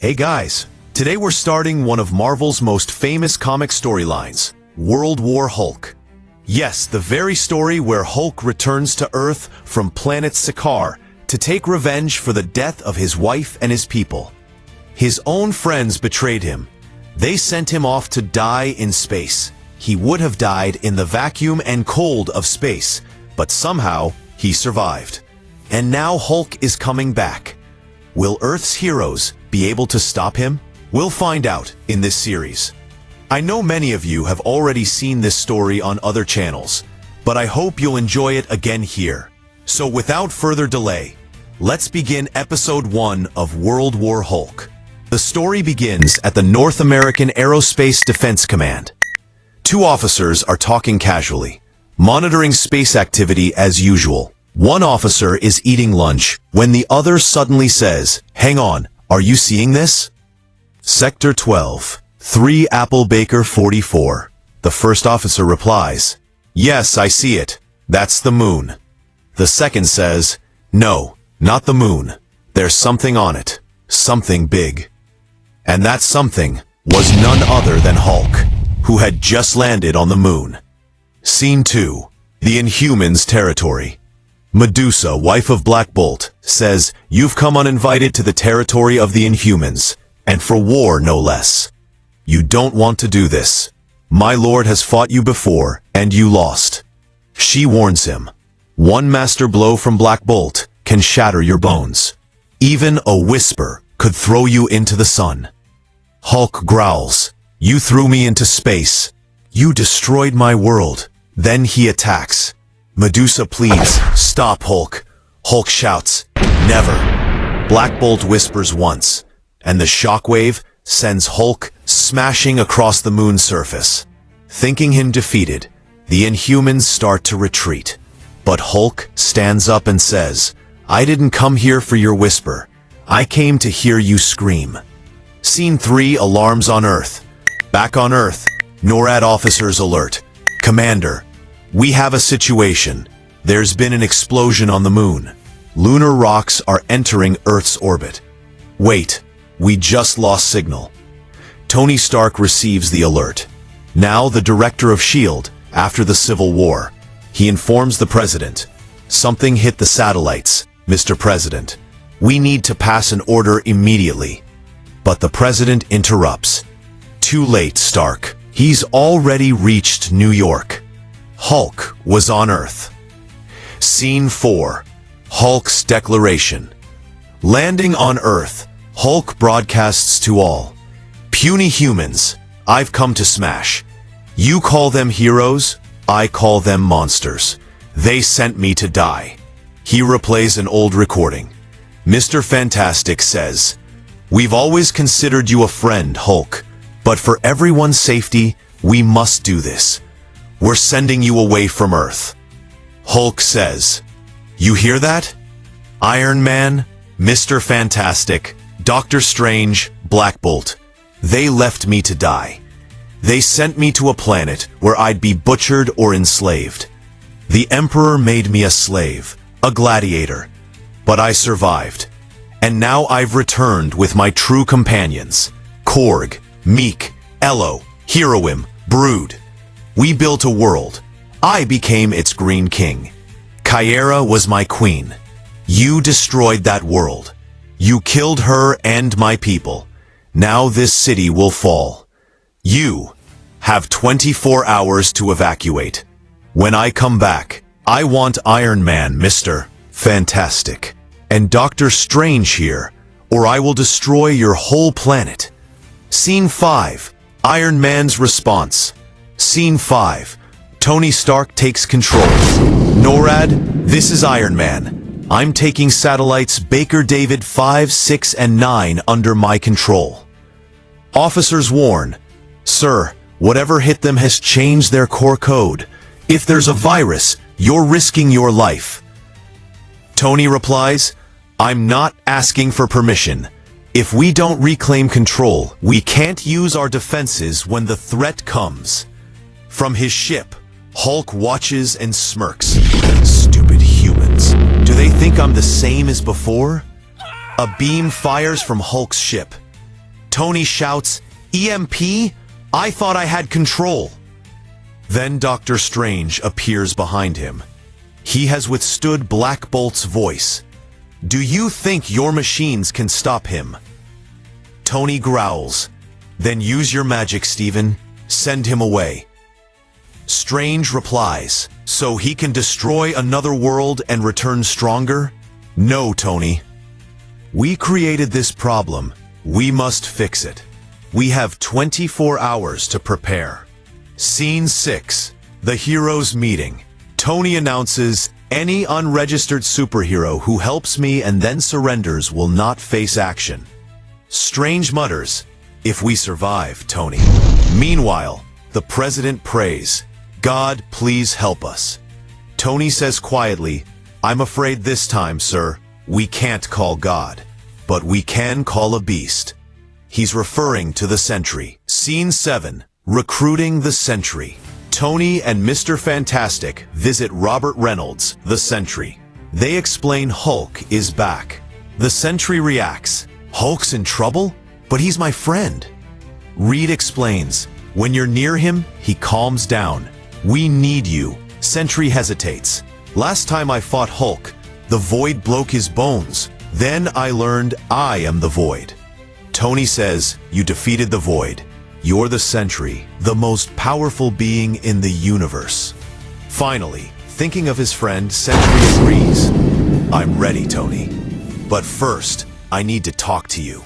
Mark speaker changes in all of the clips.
Speaker 1: Hey guys, today we're starting one of Marvel's most famous comic storylines, World War Hulk. Yes, the very story where Hulk returns to Earth from Planet Sakaar to take revenge for the death of his wife and his people. His own friends betrayed him. They sent him off to die in space. He would have died in the vacuum and cold of space, but somehow he survived. And now Hulk is coming back. Will Earth's heroes be able to stop him? We'll find out in this series. I know many of you have already seen this story on other channels, but I hope you'll enjoy it again here. So without further delay, let's begin episode 1 of World War Hulk. The story begins at the North American Aerospace Defense Command. Two officers are talking casually, monitoring space activity as usual. One officer is eating lunch when the other suddenly says, "Hang on, are you seeing this?" Sector 12, 3 Apple Baker 44. The first officer replies, "Yes, I see it. That's the moon." The second says, "No, not the moon. There's something on it. Something big." And that something was none other than Hulk, who had just landed on the moon. Scene 2. The Inhumans territory. Medusa, wife of Blackbolt, says, "You've come uninvited to the territory of the Inhumans, and for war no less. You don't want to do this. My lord has fought you before, and you lost." She warns him, "One master blow from Blackbolt can shatter your bones. Even a whisper could throw you into the sun." Hulk growls, "You threw me into space. You destroyed my world." Then he attacks. Medusa pleads, "Stop, Hulk." Hulk shouts, "Never." Blackbolt whispers once, and the shockwave sends Hulk smashing across the moon's surface. Thinking him defeated, the Inhumans start to retreat. But Hulk stands up and says, "I didn't come here for your whisper. I came to hear you scream." Scene 3. Alarms on Earth. Back on Earth, NORAD officers alert. "Commander, we have a situation. There's been an explosion on the moon. Lunar rocks are entering Earth's orbit." "Wait, we just lost signal." Tony Stark receives the alert. Now the director of S.H.I.E.L.D., after the Civil War. He informs the president. "Something hit the satellites, Mr. President. We need to pass an order immediately." But the president interrupts. "Too late, Stark. He's already reached New York." Hulk was on Earth. Scene 4. Hulk's declaration. Landing on Earth, Hulk broadcasts to all. "Puny humans, I've come to smash. You call them heroes, I call them monsters. They sent me to die." He replays an old recording. Mr. Fantastic says, "We've always considered you a friend, Hulk, but for everyone's safety, we must do this. We're sending you away from Earth." Hulk says, "You hear that? Iron Man, Mr. Fantastic, Doctor Strange, Blackbolt. They left me to die. They sent me to a planet where I'd be butchered or enslaved. The Emperor made me a slave, a gladiator. But I survived. And now I've returned with my true companions, Korg, Meek, Elo, Heroim, Brood. We built a world. I became its Green King. Caiera was my queen. You destroyed that world. You killed her and my people. Now this city will fall. You have 24 hours to evacuate. When I come back, I want Iron Man, Mr. Fantastic, and Doctor Strange here, or I will destroy your whole planet." Scene 5. Iron Man's response. Scene 5. Tony Stark takes control. "NORAD, this is Iron Man. I'm taking satellites Baker David 5, 6, and 9 under my control." Officers warn, "Sir, whatever hit them has changed their core code. If there's a virus, you're risking your life." Tony replies, "I'm not asking for permission. If we don't reclaim control, we can't use our defenses when the threat comes." From his ship, Hulk watches and smirks. "Stupid humans. Do they think I'm the same as before?" A beam fires from Hulk's ship. Tony shouts, "EMP? I thought I had control." Then Doctor Strange appears behind him. He has withstood Blackbolt's voice. "Do you think your machines can stop him?" Tony growls. "Then use your magic, Steven. Send him away." Strange replies, "So he can destroy another world and return stronger?" "No, Tony. We created this problem. We must fix it. We have 24 hours to prepare." Scene 6. The Heroes Meeting. Tony announces, "Any unregistered superhero who helps me and then surrenders will not face action." Strange mutters, "If we survive, Tony." Meanwhile, the president prays, "God, please help us." Tony says quietly, "I'm afraid this time, sir, we can't call God, but we can call a beast." He's referring to the Sentry. Scene 7. Recruiting the Sentry. Tony and Mr. Fantastic visit Robert Reynolds, the Sentry. They explain Hulk is back. The Sentry reacts, "Hulk's in trouble? But he's my friend." Reed explains, "When you're near him, he calms down. We need you." Sentry hesitates. "Last time I fought Hulk, the Void broke his bones. Then I learned I am the Void." Tony says, "You defeated the Void. You're the Sentry, the most powerful being in the universe." Finally, thinking of his friend, Sentry agrees. "I'm ready, Tony. But first, I need to talk to you."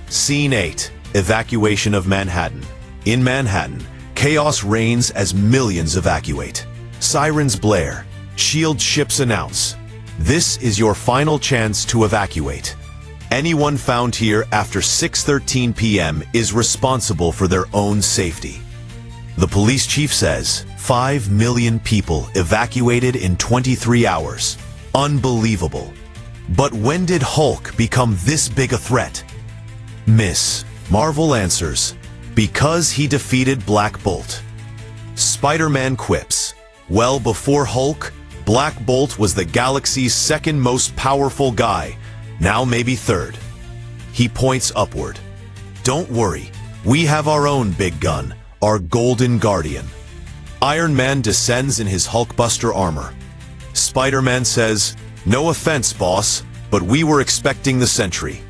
Speaker 1: Scene 8. Evacuation of Manhattan. In Manhattan, chaos reigns as millions evacuate. Sirens blare. SHIELD ships announce, "This is your final chance to evacuate. Anyone found here after 6:13 p.m. is responsible for their own safety." The police chief says, 5 million people evacuated in 23 hours. Unbelievable. But when did Hulk become this big a threat? Miss Marvel answers, "Because he defeated Blackbolt." Spider-Man quips, "Well, before Hulk, Blackbolt was the galaxy's second most powerful guy, now maybe third." He points upward. "Don't worry, we have our own big gun, our Golden Guardian." Iron Man descends in his Hulkbuster armor. Spider-Man says, "No offense, boss, but we were expecting the Sentry."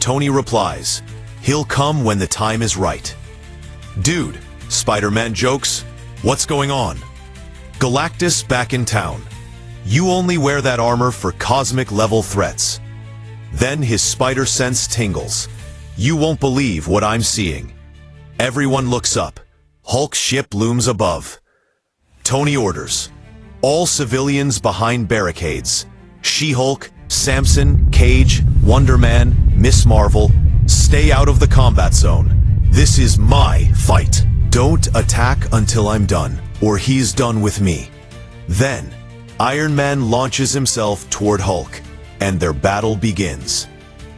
Speaker 1: Tony replies, "He'll come when the time is right." "Dude," Spider-Man jokes, "what's going on?" "Galactus back in town. You only wear that armor for cosmic-level threats." Then his spider sense tingles. "You won't believe what I'm seeing." Everyone looks up. Hulk's ship looms above. Tony orders, "All civilians behind barricades. She-Hulk, Samson, Cage, Wonder Man, Miss Marvel, stay out of the combat zone. This is my fight. Don't attack until I'm done, or he's done with me." Then, Iron Man launches himself toward Hulk, and their battle begins.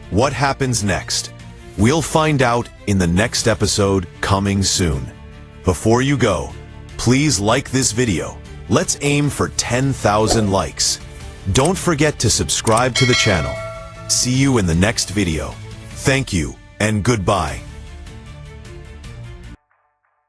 Speaker 1: What happens next? We'll find out in the next episode coming soon. Before you go, please like this video. Let's aim for 10,000 likes. Don't forget to subscribe to the channel. See you in the next video. Thank you, and goodbye.